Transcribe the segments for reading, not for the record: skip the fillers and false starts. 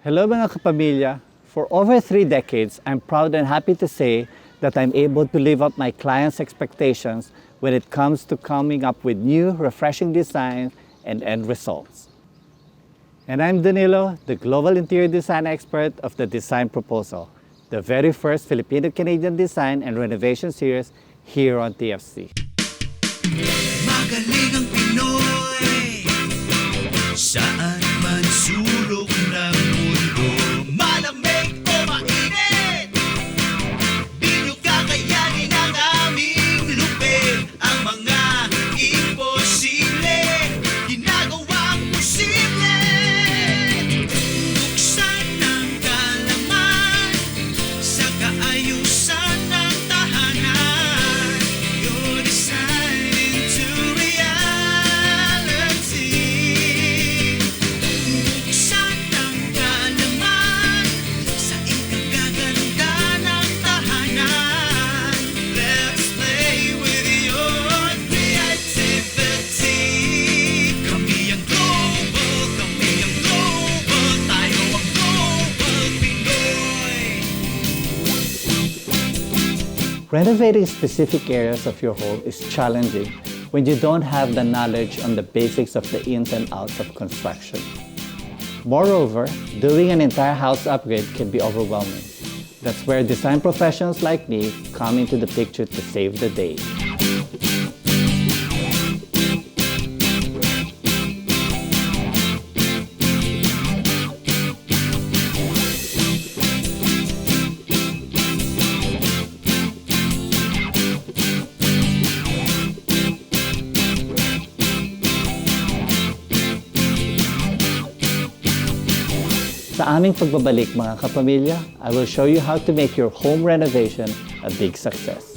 Hello mga kapamilya. For over 3 decades, I'm proud and happy to say that I'm able to live up my clients' expectations when it comes to coming up with new, refreshing designs and end results. And I'm Danilo, the global interior design expert of the Design Proposal, the very first Filipino-Canadian design and renovation series here on TFC. Magaling ang Pinoy, saan man sulok ng mundo, malamig o mainit, di nyo kakayanin ang aming lupit. Ang mga imposible, ginagawang posible. Buksan ng kalaman, sa kaayusan ng tahanan, your design into reality. Buksan ng kalaman, sa ikagaganda ng tahanan. Let's play with your creativity. Kami ang global, tayo ang global Pinoy. Renovating specific areas of your home is challenging when you don't have the knowledge on the basics of the ins and outs of construction. Moreover, doing an entire house upgrade can be overwhelming. That's where design professionals like me come into the picture to save the day. Sa aming pagbabalik mga kapamilya, I will show you how to make your home renovation a big success.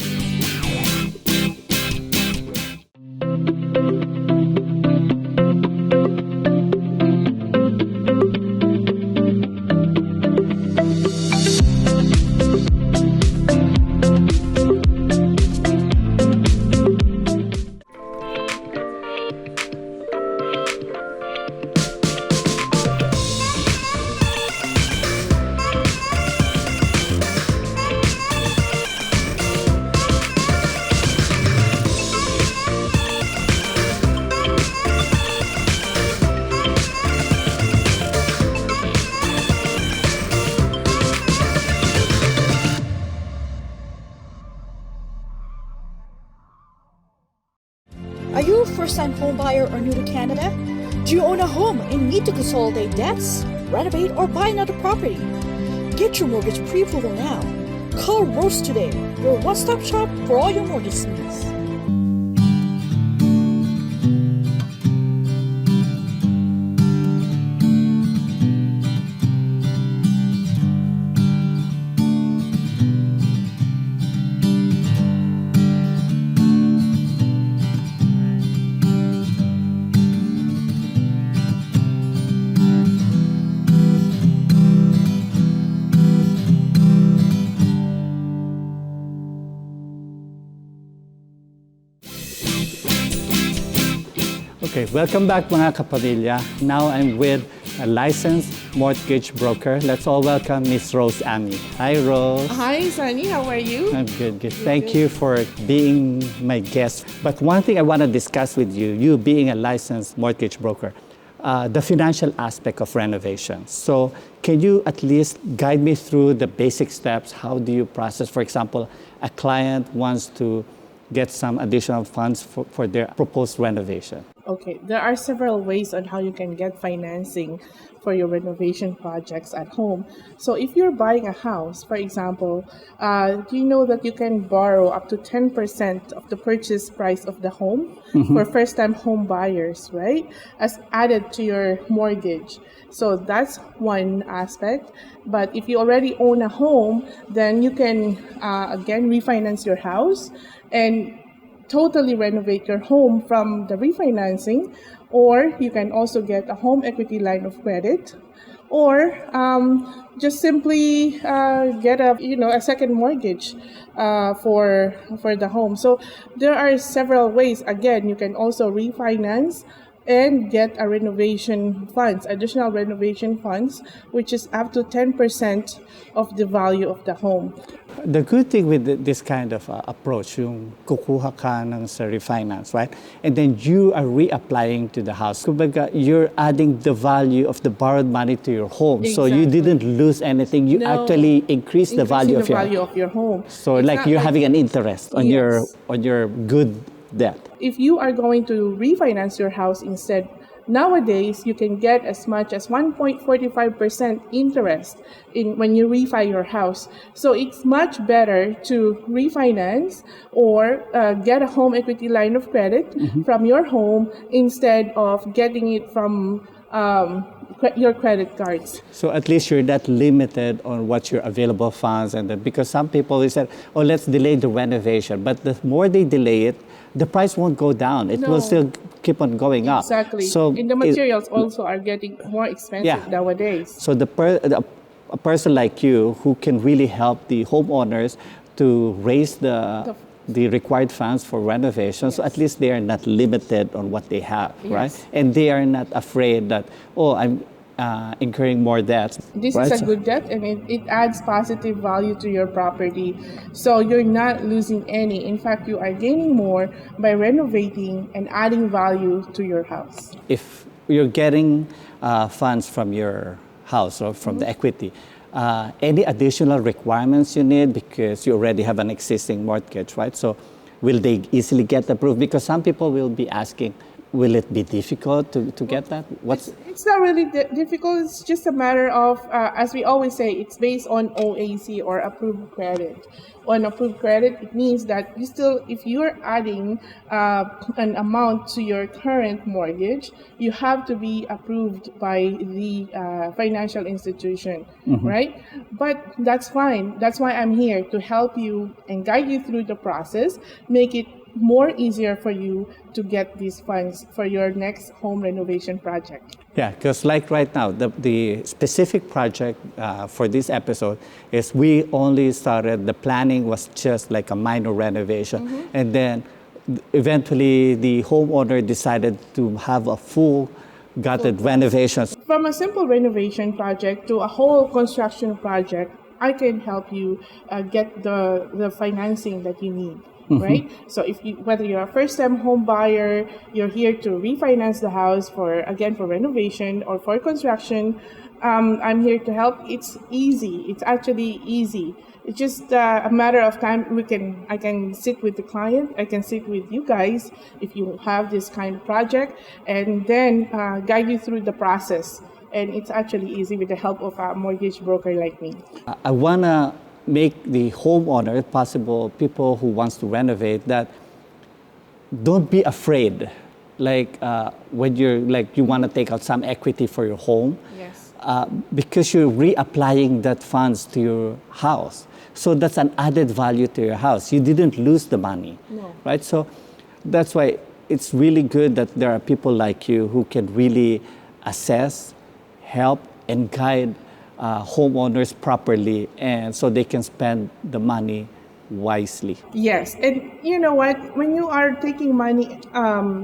Are you a first-time homebuyer or new to Canada? Do you own a home and need to consolidate debts, renovate, or buy another property? Get your mortgage pre-approval now. Call Rose today, your one-stop shop for all your mortgage needs. Okay, welcome back mga kapamilya. Now I'm with a licensed mortgage broker. Let's all welcome Miss Rose Ami. Hi Rose. Hi, Sani. How are you? I'm good. Thank you for being my guest. But one thing I want to discuss with you, you being a licensed mortgage broker, the financial aspect of renovation. So can you at least guide me through the basic steps? How do you process, for example, a client wants to get some additional funds for their proposed renovation? Okay, there are several ways on how you can get financing for your renovation projects at home. So if you're buying a house, for example, you know that you can borrow up to 10% of the purchase price of the home for first-time home buyers, right? As added to your mortgage. So that's one aspect. But if you already own a home, then you can, again, refinance your house and totally renovate your home from the refinancing, or you can also get a home equity line of credit, or just simply get a second mortgage for the home. So there are several ways. Again, you can also refinance and get a renovation funds, additional renovation funds, which is up to 10% of the value of the home. The good thing with this kind of approach, yung kukuha ka ng sa refinance, right? And then you are reapplying to the house. Kumbaga, you're adding the value of the borrowed money to your home. So you Exactly. didn't lose anything. You No. actually increased the value of your home. So It's like not you're having an interest on Yes. your good debt. If you are going to refinance your house instead, nowadays you can get as much as 1.45% interest when you refi your house. So it's much better to refinance or get a home equity line of credit from your home instead of getting it from your credit cards. So at least you're not limited on what your available funds and because some people they said, oh, let's delay the renovation. But the more they delay it, the price won't go down. It will No. still keep on going up. Exactly. So And the materials also are getting more expensive nowadays. So a person like you who can really help the homeowners to raise the required funds for renovation, so at least they are not limited on what they have, right? Yes. And they are not afraid that, oh, I'm incurring more debts. This right? is a good debt and it adds positive value to your property. So you're not losing any. In fact, you are gaining more by renovating and adding value to your house. If you're getting funds from your house or from the equity, any additional requirements you need because you already have an existing mortgage, right? So will they easily get approved? Because some people will be asking, will it be difficult to get that? It's not really difficult. It's just a matter of, as we always say, it's based on OAC or approved credit. On approved credit, it means that if you're adding an amount to your current mortgage, you have to be approved by the financial institution, right? But that's fine. That's why I'm here to help you and guide you through the process, make it more easier for you to get these funds for your next home renovation project. Yeah, because like right now, the specific project for this episode is we only started, the planning was just like a minor renovation. And then eventually the homeowner decided to have a full gutted renovation. From a simple renovation project to a whole construction project, I can help you get the financing that you need. Right? So whether you're a first-time home buyer, you're here to refinance the house for renovation or for construction, I'm here to help. It's easy. It's actually easy. It's just a matter of time. I can sit with the client. I can sit with you guys if you have this kind of project, and then guide you through the process. And it's actually easy with the help of a mortgage broker like me. I want to make the homeowner, if possible, people who wants to renovate, that don't be afraid. Like when you want to take out some equity for your home, Yes. because you're reapplying that funds to your house. So that's an added value to your house. You didn't lose the money, No. right? So that's why it's really good that there are people like you who can really assess, help, and guide homeowners properly, and so they can spend the money wisely. Yes, and you know what? When you are taking money,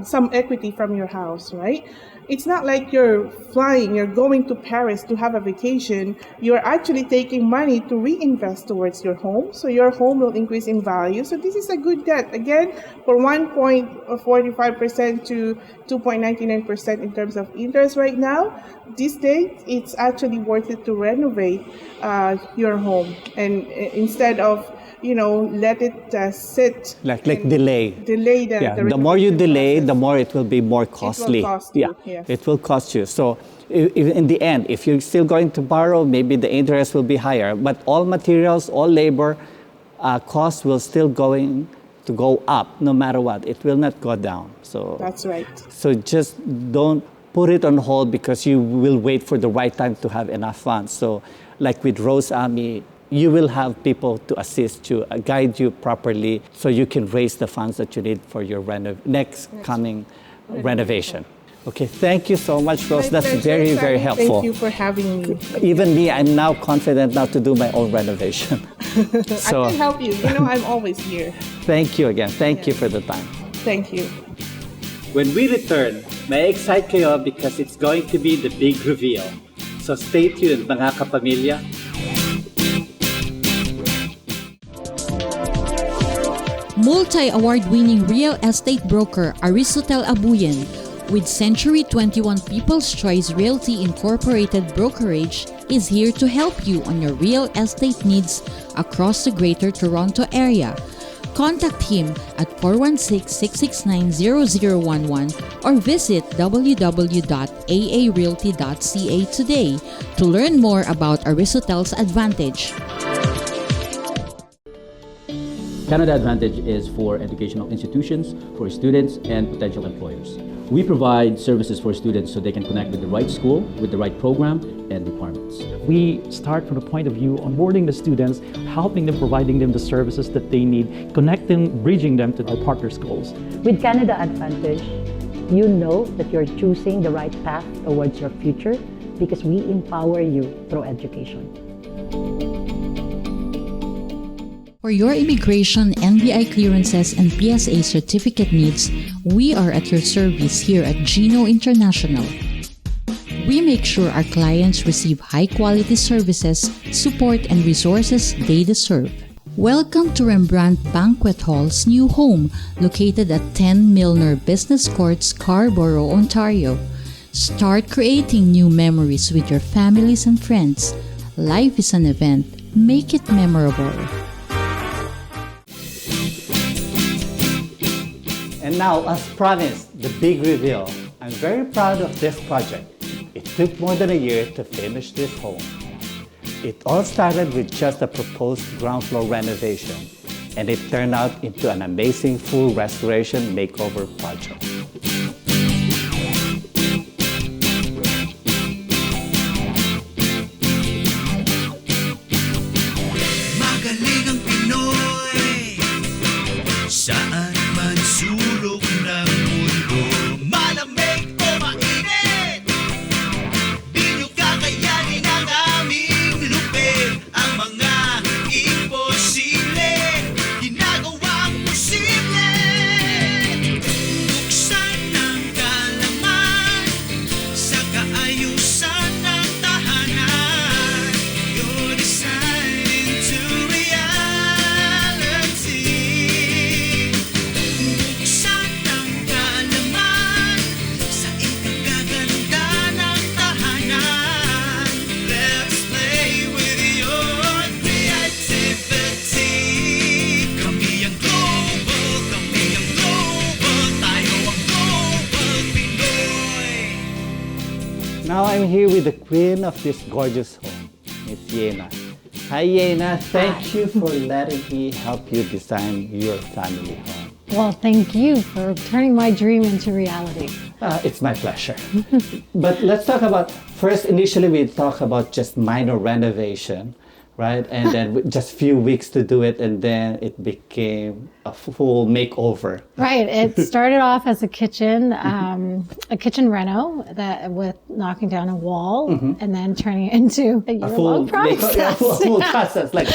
some equity from your house, right? It's not like you're flying, you're going to Paris to have a vacation. You're actually taking money to reinvest towards your home, so your home will increase in value. So this is a good debt. Again, for 1.45% to 2.99% in terms of interest right now, this day, it's actually worth it to renovate your home. And instead of let it sit. Like delay. Delay the The more you renovation delay, process. the more it will be more costly. cost you, Yeah, yes. it will cost you. So in the end, if you're still going to borrow, maybe the interest will be higher. But all materials, all labor, costs will still going to go up no matter what. It will not go down. So That's right. So just don't put it on hold because you will wait for the right time to have enough funds. So like with Rose Ami, you will have people to assist you, guide you properly so you can raise the funds that you need for your next coming renovation. Okay, thank you so much, Rose. My That's pleasure, very, very Sani. helpful. Thank you for having me. Even me, I'm now confident now to do my own renovation. So I can help you. I'm always here. thank you again. Thank you for the time. Thank you. When we return, May excite kayo because it's going to be the big reveal. So stay tuned mga kapamilya. Multi-award-winning real estate broker Aristotle Abuyan with Century 21 People's Choice Realty Incorporated Brokerage is here to help you on your real estate needs across the Greater Toronto Area. Contact him at 416-669-0011 or visit www.aarealty.ca today to learn more about Aristotle's Advantage. Canada Advantage is for educational institutions, for students, and potential employers. We provide services for students so they can connect with the right school, with the right program, and requirements. We start from the point of view onboarding the students, helping them, providing them the services that they need, connecting, bridging them to our partner schools. With Canada Advantage, you know that you're choosing the right path towards your future because we empower you through education. For your immigration, NBI clearances, and PSA certificate needs, we are at your service here at Gino International. We make sure our clients receive high-quality services, support, and resources they deserve. Welcome to Rembrandt Banquet Hall's new home, located at 10 Milner Business Court, Scarborough, Ontario. Start creating new memories with your families and friends. Life is an event. Make it memorable. And now, as promised, the big reveal. I'm very proud of this project. It took more than a year to finish this home. It all started with just a proposed ground floor renovation, and it turned out into an amazing full restoration makeover project. Magaling ang Pinoy, saan man sulok ng mundo, malamig o mainit, di nyo kakayanin ang aming lupit. Ang mga imposible, ginagawang posible. Buksan ang kalaman sa kaayusan ng tahanan. Your design into reality. Buksan ang kalaman sa ikagaganda ng tahanan. Let's play with your creativity. Kami ang global, tayo ang global Pinoy. Now I'm here with the queen of this gorgeous home, Miss Yena. Hi Yena, thank you for letting me help you design your family home. Well, thank you for turning my dream into reality. It's my pleasure. But let's talk about, first initially we talk about just minor renovation, right? And then just few weeks to do it, and then it became a full makeover. Right. It started off as a kitchen reno that with knocking down a wall and then turning it into a year-long process. Yeah, full process. Like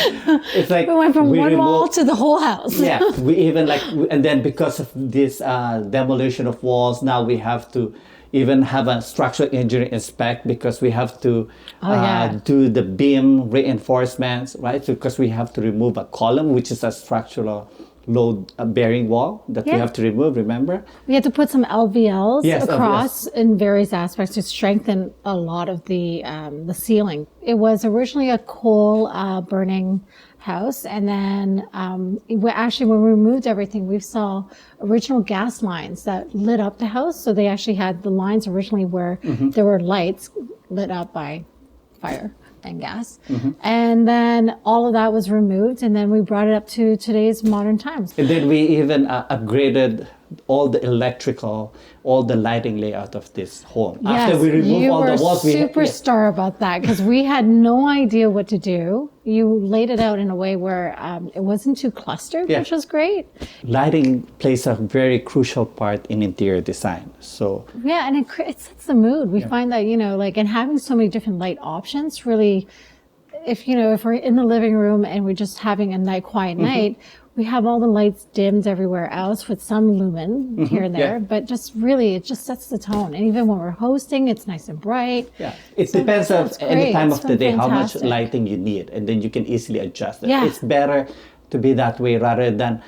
it's like We went from one wall removed- to the whole house. Yeah, we even and then because of this demolition of walls, now we have to even have a structural engineer inspect because we have to do the beam reinforcements, right? So because we have to remove a column, which is a structural load bearing wall that we Yeah. have to remove, remember? We had to put some LVLs Yes, across in various aspects to strengthen a lot of the ceiling. It was originally a coal burning house, and then actually when we removed everything, we saw original gas lines that lit up the house. So they actually had the lines originally where there were lights lit up by fire and gas. And then all of that was removed, and then we brought it up to today's modern times. And then we even upgraded all the electrical, all the lighting layout of this home. After we removed you all were the walls, superstar about that because we had no idea what to do. You laid it out in a way where it wasn't too clustered, Yeah. which was great. lighting plays a very crucial part in interior design. So Yeah, and it sets the mood. We find that, and having so many different light options really if we're in the living room and we're just having a quiet night, we have all the lights dimmed everywhere else with some lumen here and there, but just really, it just sets the tone. And even when we're hosting, it's nice and bright. Yeah, it depends on any time of the day how much fantastic. lighting you need, and then you can easily adjust it. Yeah. It's better to be that way rather than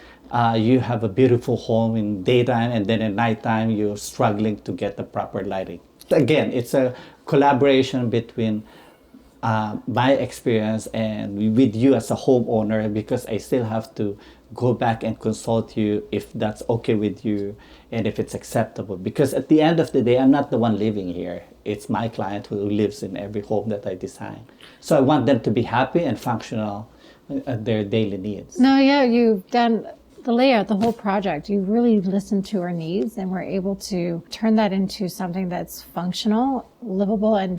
you have a beautiful home in daytime and then at nighttime you're struggling to get the proper lighting. Again, it's a collaboration between my experience and with you as a homeowner, because I still have to go back and consult you if that's okay with you and if it's acceptable. Because at the end of the day, I'm not the one living here. It's my client who lives in every home that I design. So I want them to be happy and functional at their daily needs. No, yeah, you've done the layout, the whole project. You really listened to our needs and were able to turn that into something that's functional, livable, and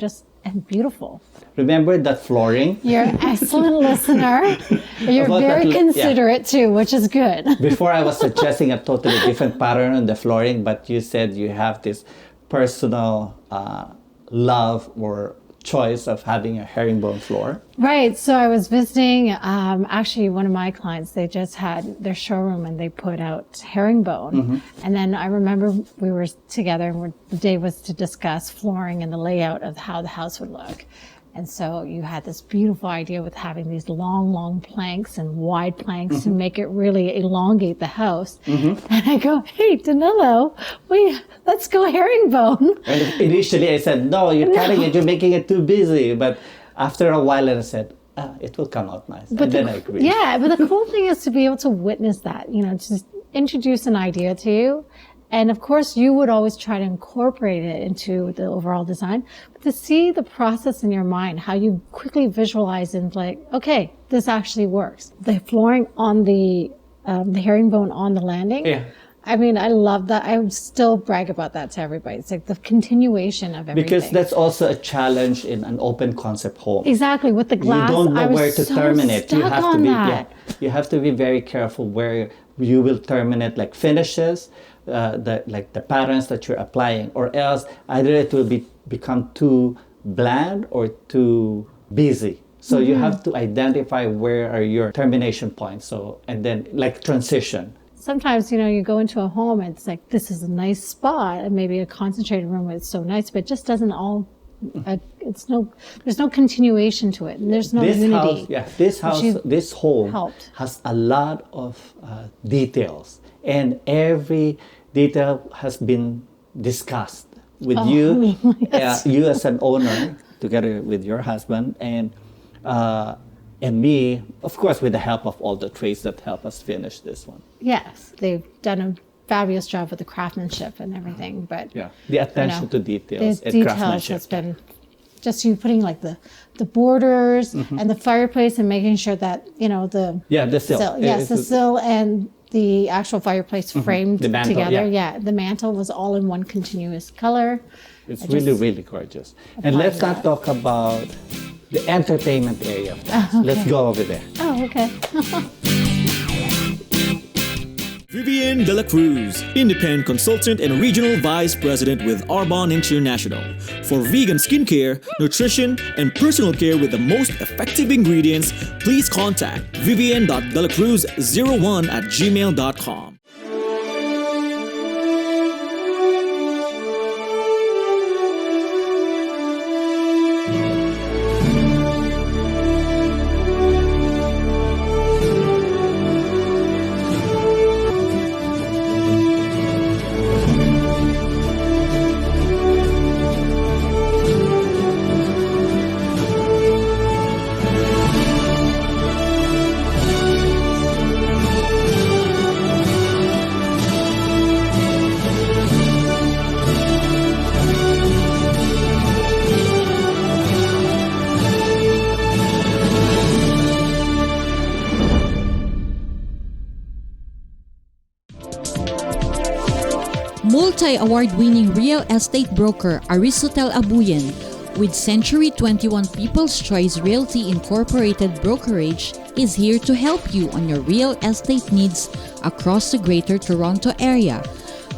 beautiful. Remember that flooring? You're an excellent listener. You're About very that, considerate too, which is good. Before I was suggesting a totally different pattern on the flooring, but you said you have this personal love or choice of having a herringbone floor. Right. So I was visiting, actually one of my clients, they just had their showroom and they put out herringbone. And then I remember we were together and the day was to discuss flooring and the layout of how the house would look. And so you had this beautiful idea with having these long planks and wide planks to make it really elongate the house. And I go, hey, Danilo, let's go herringbone. And initially I said, no, you're cutting it, you're making it too busy. But after a while I said, it will come out nice. And then I agreed. Yeah, but the cool thing is to be able to witness that, just introduce an idea to you. And of course, you would always try to incorporate it into the overall design, but to see the process in your mind, how you quickly visualize and like, okay, this actually works. The flooring on the herringbone on the landing. Yeah. I mean, I love that. I would still brag about that to everybody. It's like the continuation of everything. Because that's also a challenge in an open concept home. Exactly, with the glass. You don't know I was where to so terminate. You stuck have to on be that. you have to be very careful where you will terminate, like finishes, the patterns that you're applying, or else either it will become too bland or too busy. So you have to identify where are your termination points. So, and then like transition. Sometimes, you go into a home and it's like, this is a nice spot, and maybe a concentrated room is so nice, but it just doesn't all, there's no continuation to it, and there's no unity. This home helped. has a lot of details, and every detail has been discussed with you, yes. you as an owner, together with your husband, and me, of course, with the help of all the trades that help us finish this one. Yes, they've done a fabulous job with the craftsmanship and everything, but the attention to details the and details craftsmanship has been just you putting like the borders and the fireplace and making sure that the sill. The sill and the actual fireplace framed The mantle, together. yeah. The mantle was all in one continuous color. It's really gorgeous. And let's not talk about the entertainment area of that. Okay. Let's go over there. Oh, okay. Vivian De La Cruz, independent consultant and regional vice president with Arbonne International. For vegan skincare, nutrition, and personal care with the most effective ingredients, please contact vivian.delacruz01@gmail.com. Multi-award-winning real estate broker Aristotle Abuyan with Century 21 People's Choice Realty Incorporated Brokerage is here to help you on your real estate needs across the Greater Toronto Area.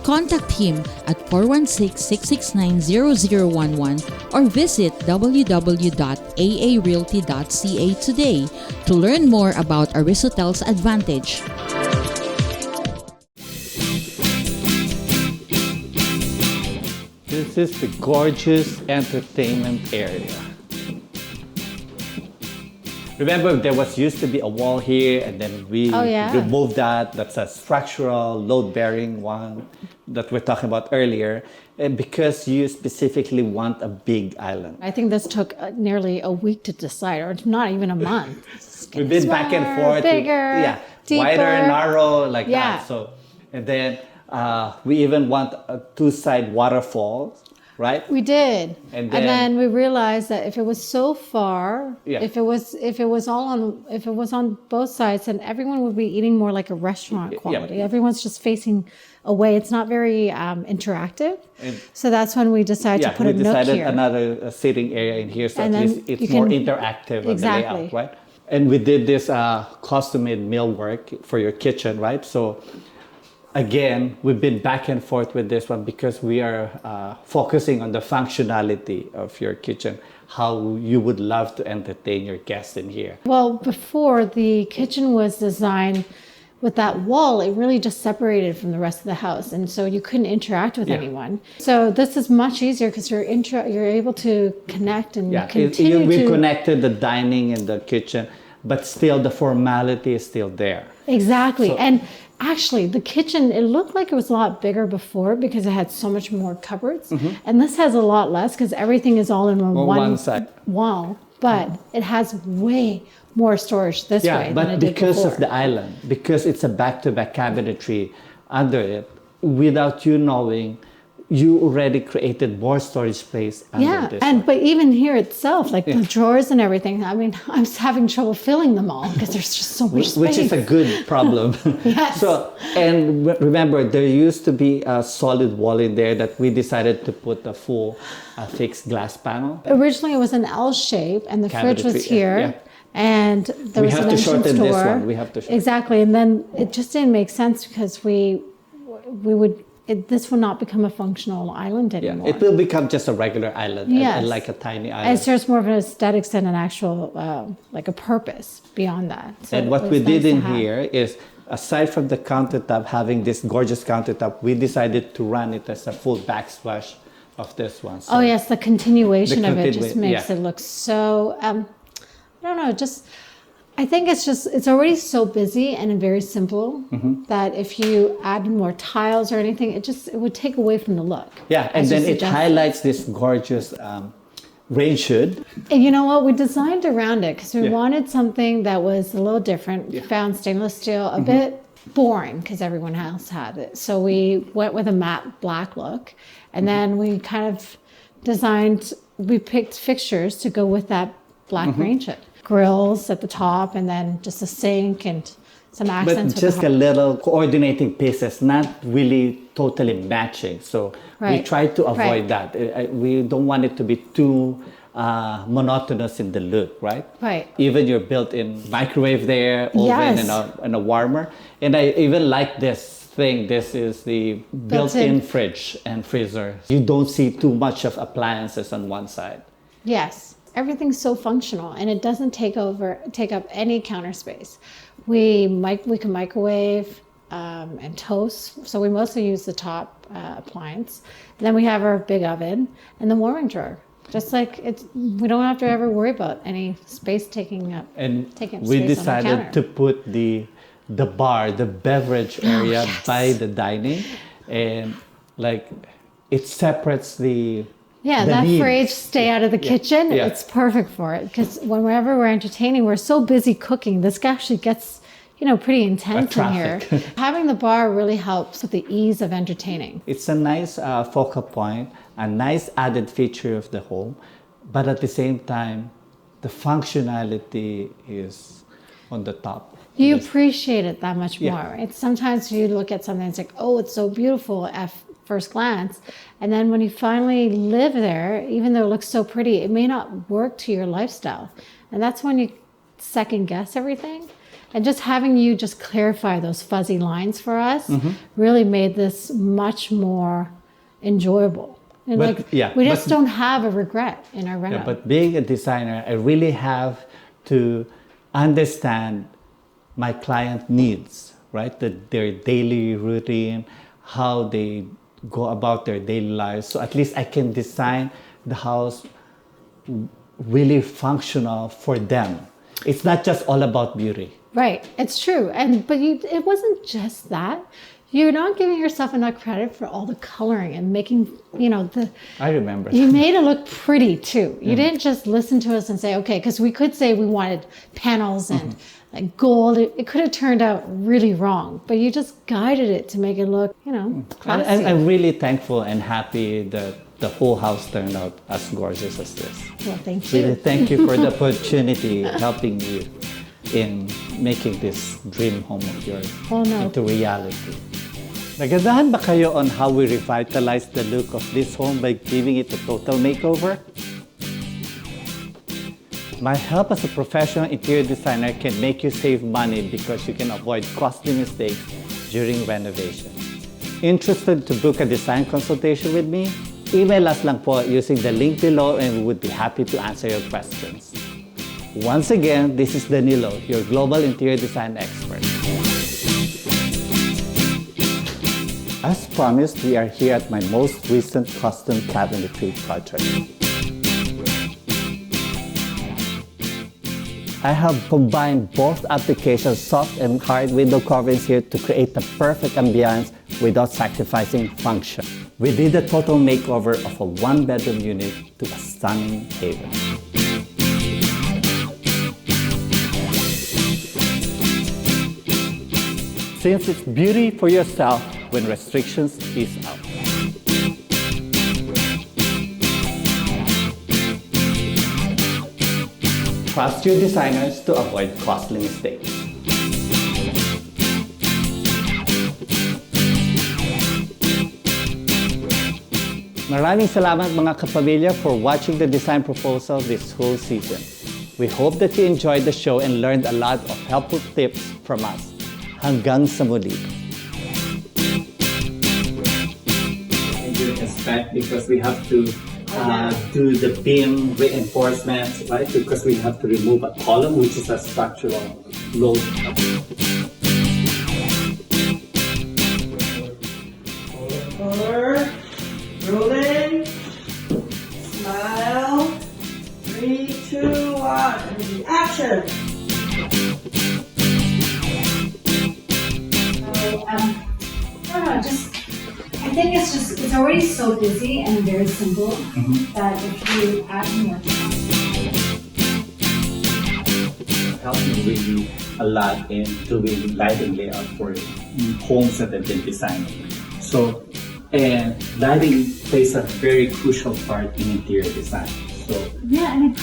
Contact him at 416-669-0011 or visit www.aarealty.ca today to learn more about Aristotel's Advantage. This is the gorgeous entertainment area. Remember, there was used to be a wall here, and then we removed that. That's a structural, load-bearing one that we're talking about earlier, and because you specifically want a big island. I think this took nearly a week to decide, or not even a month. We've been back and forth. Bigger, deeper. Wider, narrow, like Yeah. that. So, and then we even want a two-side waterfall, right? We did, And and then- then we realized that if it was so far, Yeah. if it was on both sides, then everyone would be eating more like a restaurant quality. Everyone's just facing away. It's not very interactive. And- So that's when we decided to put we a nook decided here. another sitting area in here, so And at then least you it's more can- interactive on Exactly. the layout, right? And we did this custom-made millwork for your kitchen, right? So again, we've been back and forth with this one because we are focusing on the functionality of your kitchen, how you would love to entertain your guests in here. Well, before the kitchen was designed with that wall, it really just separated from the rest of the house, and so you couldn't interact with anyone. So this is much easier because you're able to connect and continue we've to connected the dining and the kitchen, but still the formality is still there. exactly. So- And actually, the kitchen, it looked like it was a lot bigger before because it had so much more cupboards, and this has a lot less because everything is all in one side. wall. But it has way more storage this way than but it did because before. of the island, because it's a back-to-back cabinetry under it, without you knowing, you already created more storage space under this one. but even here itself, like the drawers and everything, I mean, I'm having trouble filling them all because there's just so much space. Which is a good problem. Yes. So, and remember, there used to be a solid wall in there that we decided to put a full fixed glass panel. Originally, it was an L shape, and the fridge was Cabinetry, here. yeah. And there We was have an to entrance shorten door. this one. We have to shorten. Exactly, and then it just didn't make sense because this will not become a functional island Yeah, anymore. it will become just a regular island, Yes. like a tiny And island. it serves more of an aesthetics than an actual, like a purpose beyond that. So And it what was we nice did to in have. here is, aside from the countertop, having this gorgeous countertop, we decided to run it as a full backsplash of this one. So Oh yes, the continuation The of it just continua- makes yeah. it look so. I don't know. I think it's already so busy and very simple Mm-hmm. that if you add more tiles or anything, it would take away from the look. Yeah, and as you then it suggested. highlights this gorgeous rain hood. And you know what? We designed around it because we Yeah. wanted something that was a little different. We found stainless steel a bit boring because everyone else had it. So we went with a matte black look, and then we kind of we picked fixtures to go with that black rain hood. Grills at the top, and then just a sink and some accents. But with just the a little coordinating pieces, not really totally matching. So we Right. try to avoid Right. that. We don't want it to be too monotonous in the look, right? Right. Even your built-in microwave there, oven, Yes. and a warmer. And I even like this thing. This is the built-in fridge and freezer. You don't see too much of appliances on one side. Yes, everything's so functional, and it doesn't take up any counter space. We can microwave and toast, so we mostly use the top appliance. And then we have our big oven and the warming drawer. Just like we don't have to ever worry about any space taking up And space we on the decided counter. to put the bar, the beverage area by the dining, and like it separates the that need. phrase, stay out of the kitchen, yeah. it's perfect for it. Because whenever we're entertaining, we're so busy cooking. This actually gets, pretty intense in here. traffic. Having the bar really helps with the ease of entertaining. It's a nice focal point, a nice added feature of the home, but at the same time, the functionality is on the top. You appreciate it that much Yeah. more. It's sometimes you look at something, it's like, oh, it's so beautiful at first glance. And then when you finally live there, even though it looks so pretty, it may not work to your lifestyle. And that's when you second guess everything. And just having you just clarify those fuzzy lines for us really made this much more enjoyable. And we just don't have a regret in our reno. Yeah, but being a designer, I really have to understand my client needs, right? Their daily routine, how they go about their daily lives. So at least I can design the house really functional for them. It's not just all about beauty. Right, it's true. But it wasn't just that. You're not giving yourself enough credit for all the coloring and making, I remember. You made it look pretty too. You didn't just listen to us and say, okay, because we could say we wanted panels and like gold. It could have turned out really wrong, but you just guided it to make it look, classy. And I'm really thankful and happy that the whole house turned out as gorgeous as this. Well, thank you. Really thank you for the opportunity helping you in making this dream home of yours into reality. Nagandahan ba kayo on how we revitalize the look of this home by giving it a total makeover? My help as a professional interior designer can make you save money because you can avoid costly mistakes during renovation. Interested to book a design consultation with me? Email us lang po using the link below and we would be happy to answer your questions. Once again, this is Danilo, your global interior design expert. As promised, we are here at my most recent custom cabinetry project. I have combined both applications, soft and hard window coverings here to create the perfect ambiance without sacrificing function. We did a total makeover of a one-bedroom unit to a stunning haven. Since it's beauty for yourself when restrictions ease out. Trust your designers to avoid costly mistakes. Maraming salamat mga kapamilya for watching the design proposal this whole season. We hope that you enjoyed the show and learned a lot of helpful tips from us. Hanggang sa muli. Because we have to do the beam reinforcements, right? Because we have to remove a column, which is a structural load. Color, rolling, smile, 3, 2, 1, action! I don't know, I think it's already so busy and very simple that if you add more time. It helped me really a lot in doing lighting layout for homes that I've been designing. So, and lighting plays a very crucial part in interior design. So, yeah, and it's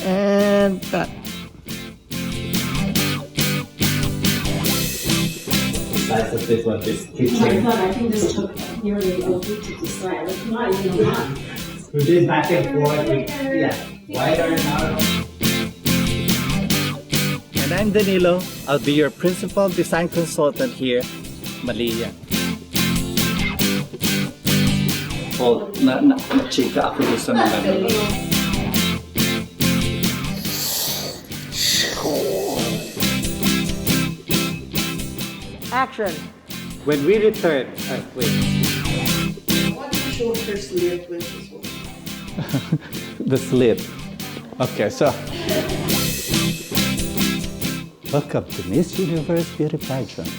And cut. size of this one, this Oh my kitchen. God, I think this took nearly a week to decide. It's not even a month. We did back and forth. Wider and narrow. And I'm Danilo. I'll be your principal design consultant here, Malia. Oh, na-chika ako doon sa mga Action! When we return, wait. Why don't you show her slit with this one? The slit. Okay, so. Welcome to Miss Universe Beauty Pageant.